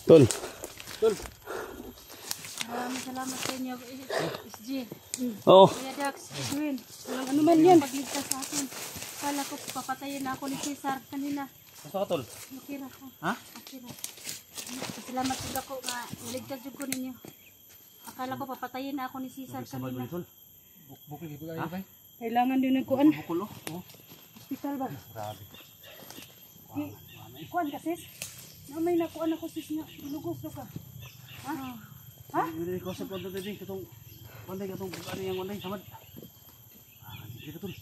Tol. Tol. Maraming salamat sa inyo, SG. Oo. Kuya Dax, Edwin. Walang ano man yan. Pagligtas sa akin. Kala ko papatayin na ako ni Cesar kanina. Basta ka, Tol? Okay ra ko. Ha? Okay ra. Salamat po ako nga niligtas ko ninyo. Akala ko papatayin na ako ni Cesar kanina. Bukol kayo ba? Kailangan din nagkuan. Bukol oh. Hospital ba? Grabe. Kuan ka sis? Na may nakuan ako sis nga. Binugos ka. Ha? Ha? Hindi ko sa pagod din katong panday katong ano yang panday samad. Hindi ka, Tol.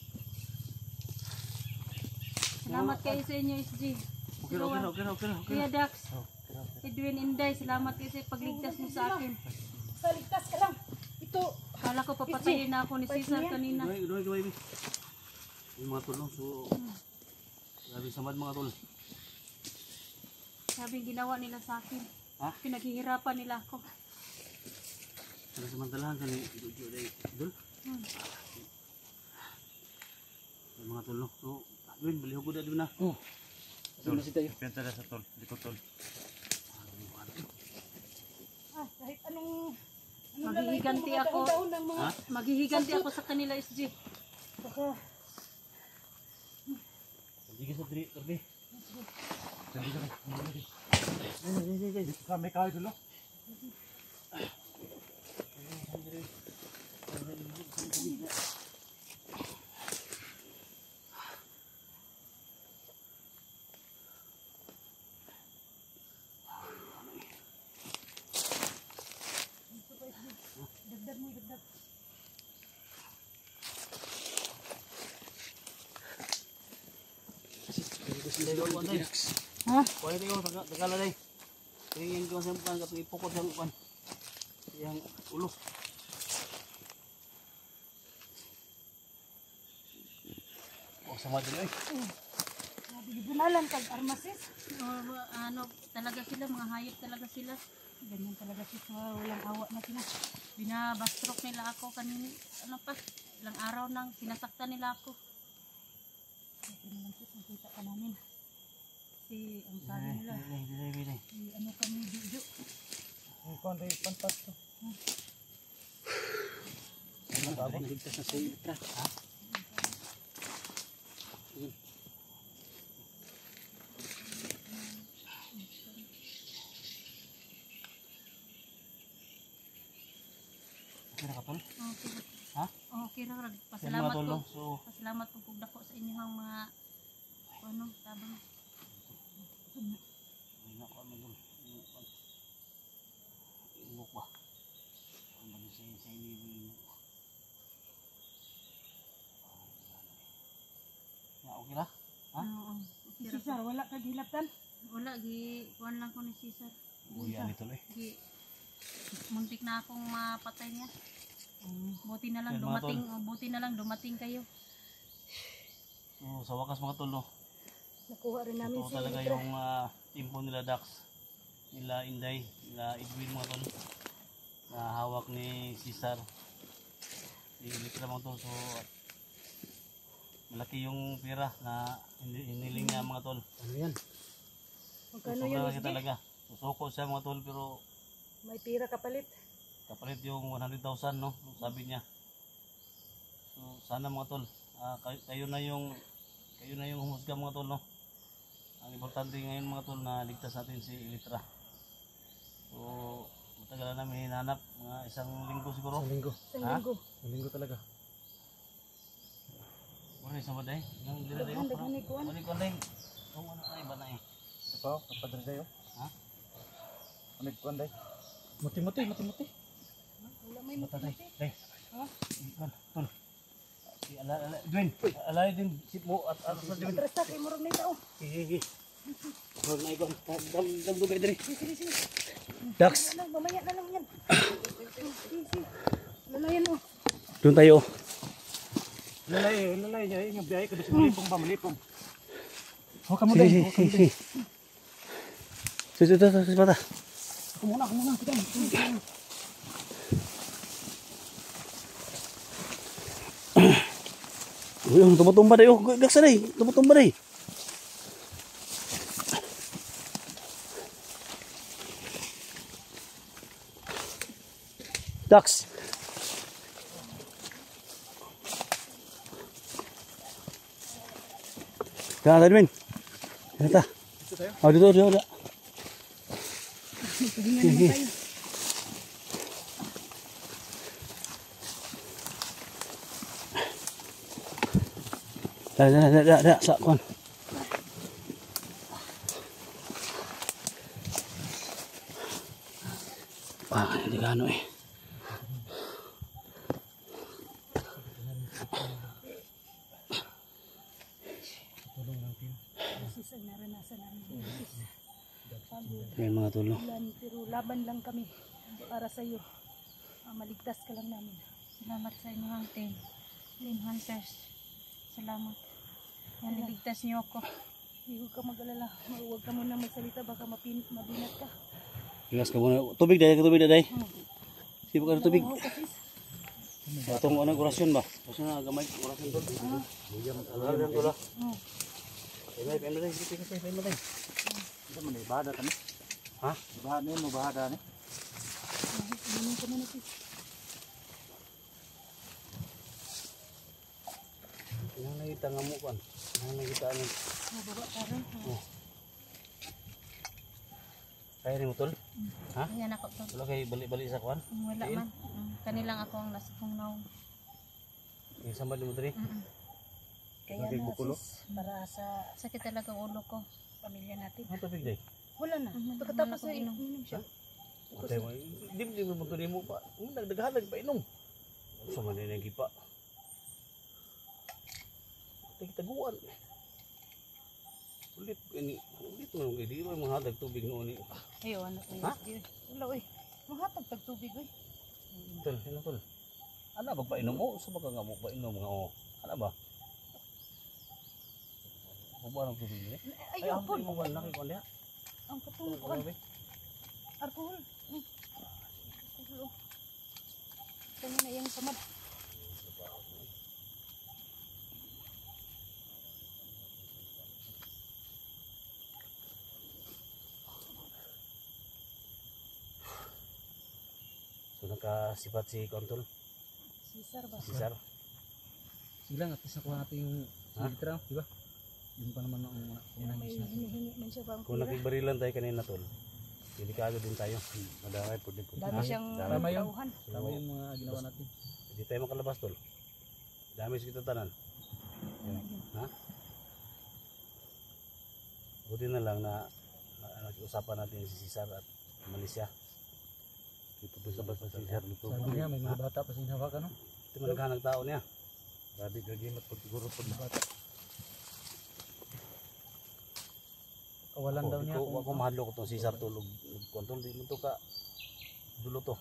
Salamat kayo sa inyo, SG. Okay. Kuya Dax, Edwin Inday, salamat kayo sa pagligtas mo sa akin. Saligtas ka lang. Ito. Kala ko papatayin na ako ni Cesar kanina. Gawin. Yung mga Tol, no? So, grabe samad mga Tol. Sabi ginawa nila sa akin. Ha? Pinaghihirapan nila ako. Samantalahan ka ni Idol. Yung mga Tol, no? So, Edwin, baliho ko na Edwin na. Oh. Tol, penta na sa Tol. Dito Tol. Kahit anong Maghihiganti ako. Ha? Maghihiganti ako sa kanila, SG. baka Hindi ka sa Terbi. Hindi ka. Dito ka, may kahoy Tol, no? dagdag. Ha? Kuya tayo, tagala day. Tingin ko sa pan katong ipukot yang pan. Yang ulo. Oh, sama din ay. Gibunalan kag armasis. Ano talaga sila, mga hayop talaga sila. Ganyan talaga sis, walang awa na sila. Binabastrok nila ako kanina. Ano pa? Ilang araw nang sinasaktan nila ako. Ito naman sis, nakita ka namin. Kasi ang sabi nila, Dinay. ano kami video. Ang konti pantas to. Ano ligtas na sa itra? Ha? Okay na ka, Tol? Okay. Ha? Okay ra. Salamat Pasalamat Tol, po. no? So, Pasalamat po kung dako sa inyong mga ano, tabang. ay nako ano Tol. Ingok ba? Ang bali sa ini. Ya, okay na? Ha? Oo. Si Okay ra. Cesar, wala kag hilaptan. Wala gi kuan lang ko ni Cesar. Uya ni Tol eh. Gi muntik na akong mapatay niya. Buti na lang Yan, mga dumating kayo. So, sa wakas mga Tol, no? Nakuha rin namin Ito si talaga Litra. yung timpo nila Dax, nila Inday, nila Edwin mga Tol, na hawak ni Cesar. Ilitra mga Tol. So, malaki yung pera na hiniling niya mga Tol. Ano yan? Magkano Sobrang yun laki SG? talaga. Susuko siya mga Tol, pero May pira kapalit. kapalit yung 100,000, no? Sabi niya. So sana mga Tol, kayo na yung humusga mga Tol, no? Ang importante ngayon mga Tol na ligtas natin si Ilitra. So matagal na namin hinanap, mga isang linggo siguro. Isang Ha? linggo. Linggo talaga. Wala isang baday. Yung dila dayo. Daghan ni kuan. Wala ko day. Kung ano na iba na eh. Ito pa, kapadre sa'yo. Ha? Ano kuan day? Muti-muti. Wala may Mata day. Day. Ha? Ikon, Tol. Edwin, alay din sip mo at sa Edwin. Atras ta kay murag na tao. Sige. Huwag na ikon. Dagdugay diri. Sige. Dax. Mamaya na lang yan. Sige. Lalayan mo. Doon tayo. Lalay niya. Yung biyahe ka doon sa malipong ba? Malipong. Huwag ka mo day. Sige. Sige, mata. Ako muna. Uy, tumba day. Gaksa day. Tumba day. Dax. Kaya tayo min. Kaya ta. Oh, dito, dito, dito. Pahinga naman tayo. Dah, sak kon. Hindi ka ano eh. Sis, ang naranasan namin. Sis, pagod, Ayan mga tol, no? ulan, pero laban lang kami para sa iyo. Maligtas ka lang namin. Salamat sa inyong team. Team Hunters. Salamat. Niligtas niyo ako. Huwag ka mag-alala. Huwag ka muna magsalita. Baka mabinat ka. Ilas ka muna. Tubig day. Sibuk ka ng tubig. Oo, sis. Atong anong orasyon ba? Kasi na gamay orasyon tol. Bigyan alalan tol. Ay, pemda day. Sige, pemda day. Ito man ibada kami. Ha? Ibada mo bahada ni. Inumin ka muna, sis. Yang nakita nga mo kan. Yang nakita ano. Baba parang. Kaya ni mo tol. Ha? Ayan ako to. Wala kay balik-balik sa kwan. Wala man. Kanilang ako ang nasa kong naong. Kaya sambal mo diri. Kaya Bakit na, bukulo? sis. Para sa Sakit talaga ang ulo ko. pamilya natin. Ang tubig day. Wala na. Mhm. Pagkatapos Wala ay akong inom siya. Patay mo. Di mo mo mo pa. Nagdaghalag pa inom. Sa man na gipa. Taguan. Ulit mo hindi mo mahadag tubig noon ni. Ayo, ano ko Ha? yun. Wala, oy. Mahatag tagtubig, oy. Tol, ano tol? Ana ba pa inom mo? Sa baka nga mo pa inom nga o. Ana ba? Mo ba ang tubig ni? Ay, Ay, apon. mo ba nakikon niya? Ang katulog ko. Alcohol. Alcohol, oh. Kanya na yung samad. So nakasipat si Kontol, Sisar ba? si Sar. Sila nga tapos nakuha natin yung litra, di ba? Yung pa naman ang May hinihingi man siya bang Kung pira. nakigbarilan tayo kanina tol, delikado din tayo. Madamay po din po. Dami siyang Tama yun. tauhan. tama yung mga ginawa natin. Hindi tayo makalabas tol. Dami sa kita tanan. Ha? Buti na lang na nag-usapan natin si Cesar at Malaysia. Iputo sa basta si Cesar nito. Sabi niya may mga bata pa siyang hawak ano? Ito mo naghanag tao niya. Grabe gagimat pag siguro pag bata. Kawalan daw niya. Ako mahadlo ko tong Cesar tulog. Kontol di mo to ka dulo to.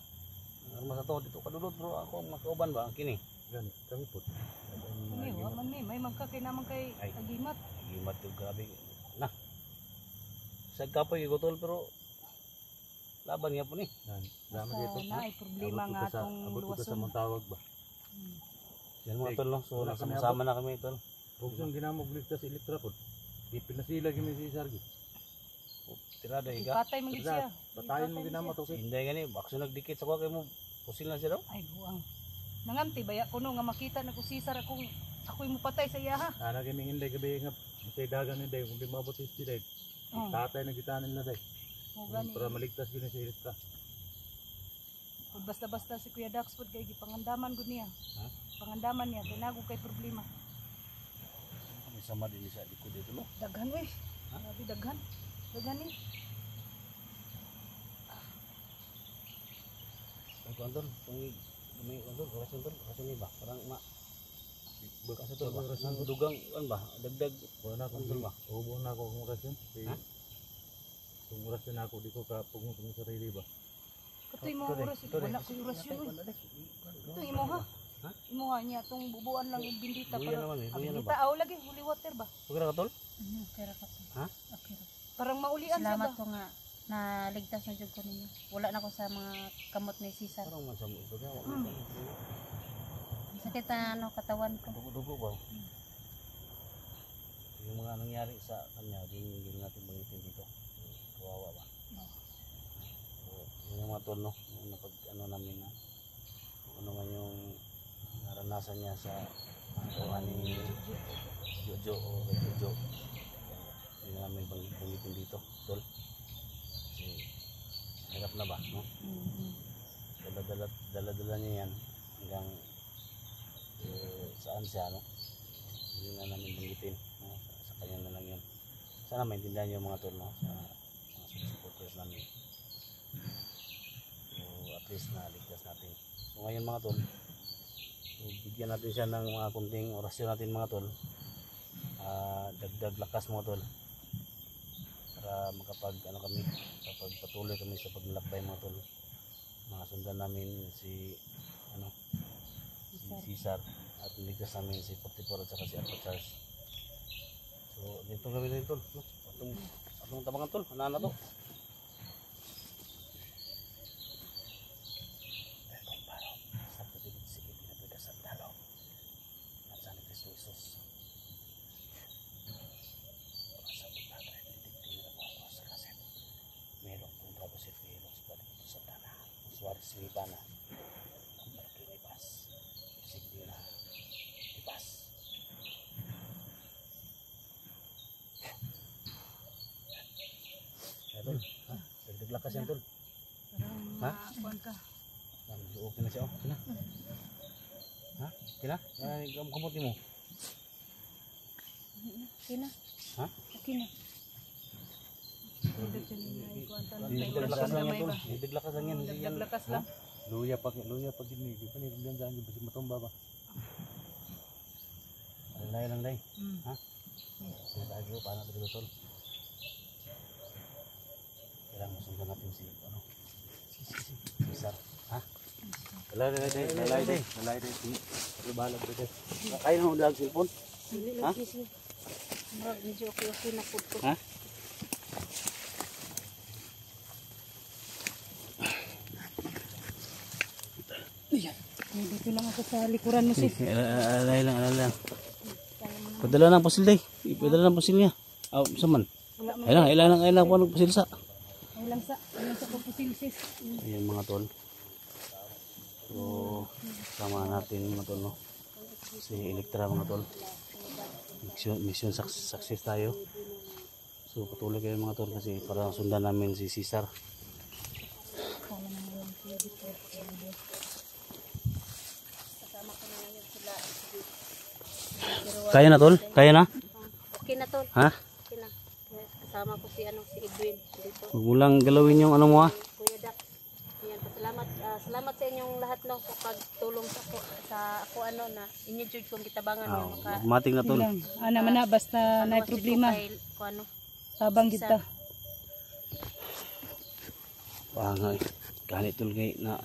Ano sa to dito ka dulot bro ako ang makauban ba ang kini. Gani kami po. Ay, wa man may magkakay naman kay Ay. agimat. Gimat to grabe na. Sa kapoy gutol pero laban niya po ni. Basta na ay problema nga tong luwason. tawag ba? Hmm. Yan mga tol no. So nagsama na kami tol. Kung saan ginamog ligtas si Elektra po, di pinasila kami si Sargi. Tirada iga. Ipatay mo gid siya. Patayin mo Ipatay ginama siya. to kay. Hindi gani bakso nagdikit sa kuha kay mo. Pusil na siya daw. Ay buang. Nanganti baya kuno nga makita na ko Cesar ako'y mo patay sa iya ha. Ana kami hinday gabi nga matay dagan hinday kung di mabot si Day. Oh, Tatay na gitanin na day. mo gani. Para maligtas gini si Elektra. Kung basta-basta si Kuya Dax pod kay gipangandaman gud niya. Ha? Pangandaman niya kay nago kay problema. May sama din sa likod dito no. Daghan we. Grabe daghan. Daghan ni. Ay kontol, kung may kontol, orasan ni ba? Parang ma kasi to ba? Nang dugang an ba? Dagdag Wala na kontol ba? Ubo na ako kung orasyon. Ha? Kung orasyon ako di ko ka pugong sarili ba. Katoy mo oras wala ko orasyon. Ito imo ha. Ha? Imo ha niya tong bubuan lang og bindita Luya naman eh, luya na Bindita ba? aw lagi holy water ba? Huwag na katol? Kaya ka to. Ha? Okay. Parang maulian siya Salamat ba? ko nga na ligtas na jud ko ninyo. Wala na ko sa mga kamot ni Cesar. Parang masama ito ka. Sakit na ano katawan ko. Dugo-dugo ba? Yung mga nangyari sa kanya, hindi natin bangitin dito. Kawawa ba? So, yun yung mga tol, no? Yung napag, ano namin na, ano man yung naranasan niya sa kuha ni Jojo o kay Jojo. Hindi na namin banggitin dito, tol. Kasi hirap na ba, no? Dala-dala niya yan hanggang saan siya, no? Hindi na namin banggitin, no? Sa kanya na lang yun. Sana maintindihan niyo mga tol, no? Sa mga supporters namin. So at least naligtas natin. So ngayon mga tol, so, bigyan natin siya ng mga kunting orasyon natin mga tol. Dagdag lakas mga tol para makapag ano kami, kapag patuloy kami sa paglalakbay mga tol. Mga sundan namin si ano, si Cesar at niligtas namin si 44 at saka si Alpha Charles. So dito kami rin tol, no? Atong tabangan tol, ano na to? Silipana kinipas sigdina lipas tol, ha? Dagdag lakas yan tol. Ha? Kuan ka. Okay na siya, oh. Kina? Ha? Kina? Kamuti mo? Okay na. Ha? Okay na. Dagdag lakas lang yan tol. Dagdag lakas lang yan. Hindi yan. Lakas lang. Luya pag ini, di pa ni diyan dyan basi matumba ba. Alay lang day. Ha? Sige, paano dito tol? Kailangan masundan natin si ano? Si Sar. Ha? Lalay day. Balag day. Kain mo dag cellphone? Ha? Murag medyo okay na po to. Ha? Dito lang ako sa likuran mo sis. Alay lang. Padala ng pasil day. Padala ng pasil niya. Aw, saman. Ilan lang po ng pasil sa. Ilang sa pupusil sis. Ayan mga tol. So, sama natin mga tol, no? Si Elektra mga tol. Mission success tayo. So, patuloy kayo mga tol kasi para sundan namin si Cesar. Kaya na tol? Kaya na? Okay na tol. Ha? Okay na. Kasama ko si Edwin dito. Huwag mo lang galawin yung ano mo ha? Kuya Dax. Yan, salamat sa inyong lahat no sa pagtulong sa ako na inyo jud kong kitabangan nga maka. Mating na tol. Ana man na basta nay problema. Tabang kita. Wangay. Ganit tol kay na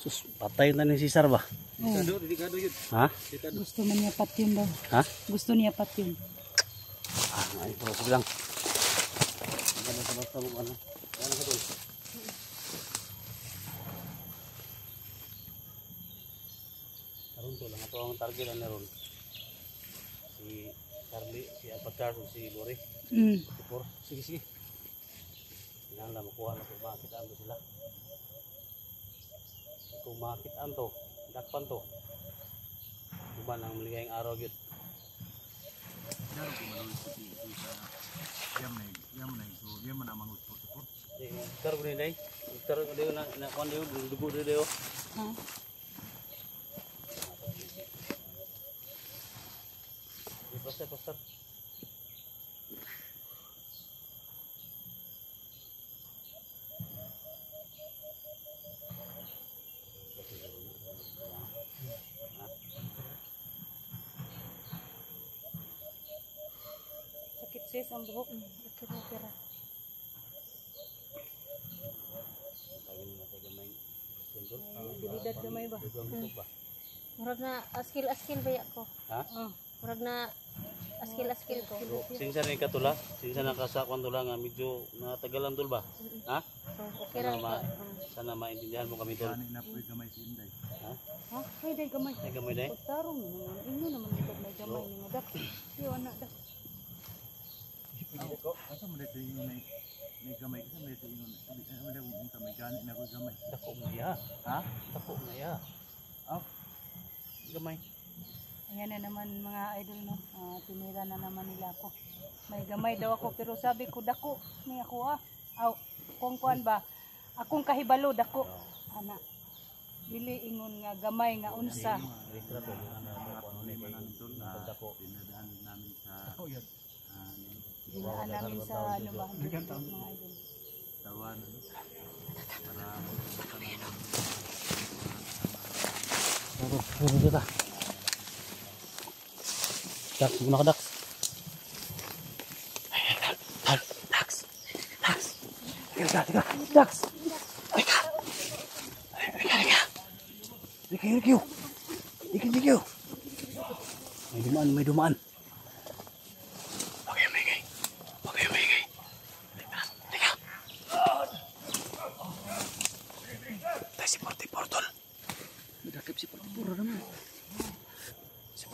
sus patay na ni Cesar ba? Delikado yun. Ha? Gusto man niya pat yun daw. Ha? Gusto niya pat yun. Ay, sige lang. Basta mo ano. Ano ka tol? Karon to lang ato ang target na ron. Si Charlie, si Alpha si Lori. Sige. Kailangan lang makuha na kung makitaan to sila. Kung makitaan to, dakpan to. Diba nang maligayang araw yun. Yam na mangut po. Itar ko rin day. Itar ko rin na kuhan rin. Dugo rin day. Pastor. Sakit sis ang buhok. Kira-kira. Dilidad gamay ba? Murag na askil ba ko? Ha? Murag na askil ko. Sinsa ni katula? Sinsa nakasakwan tula nga medyo natagalan tol ba? Ha? So, okay ra. Sana maintindihan mo kami tol. Ani na po gamay si Inday. Ha? Ha? Ay day gamay. Ay gamay day? Pagtarong mo. Inyo naman ito may gamay ni mo dak. Yo anak dak. Asa mo dito yung may gamay kasi mo dito yung Dako nga ya. Ha? Dako nga ya. Gamay. Ayan na naman mga idol, no? Tinira na naman nila ako. May gamay daw ako, pero sabi ko, dako. May ako kung kuan ba? Akong kahibalo, dako. Ana. Dili ingon nga gamay nga unsa. Litrato ano ni kay dako. Dinaan namin sa ano ba? Mga idol. Puro dito. Dax, muna ka Dax. Dax. Dax. Tiga. Dax. Teka. Teka. May dumaan. Okay, maingay. Teka. Tayo si Portipor, tol. Nadakip si Portipor naman. Si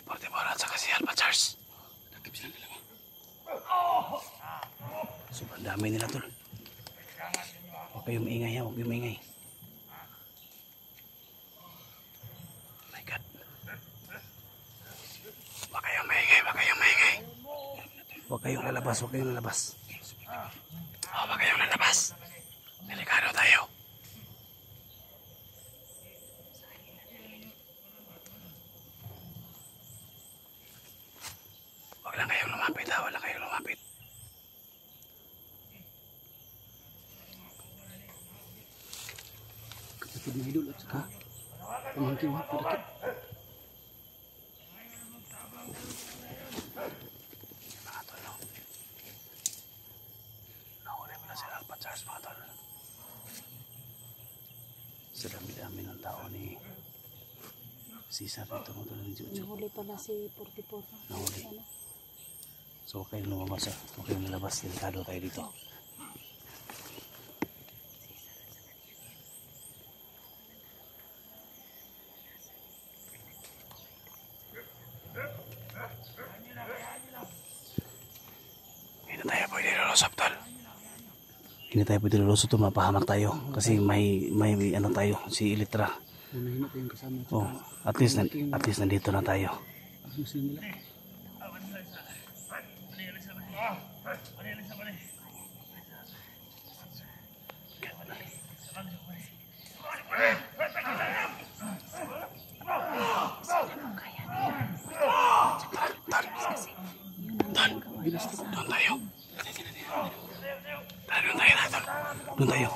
Portipor at saka si Alpha Charles. Nadakip silang dalawa. Sobrang dami nila, tol. Huwag kayong maingay, ha. Huwag kayong maingay. Oh my God. Huwag kayong maingay. Huwag kayong lalabas. Huwag kayong lalabas. Delikado tayo. Huwag lang kayong lumapit, ha. Wala kayong lumapit. Kapatid na idol at saka pamangkin mo, padakit. Mga tol, no? Nahuli mo na sila Alpha Charles, mga tol. Sa dami-dami ng tao ni Cesar dito, mga tol, ni Jojo. Nahuli pala si 44. Nahuli. So, huwag kayong lumabas, ha. Huwag kayong lalabas. Delikado tayo dito. Hindi tayo pwede lulusot, mapahamak tayo kasi may ano tayo, si Elitra. Oh, at least nandito na tayo. Doon tayo.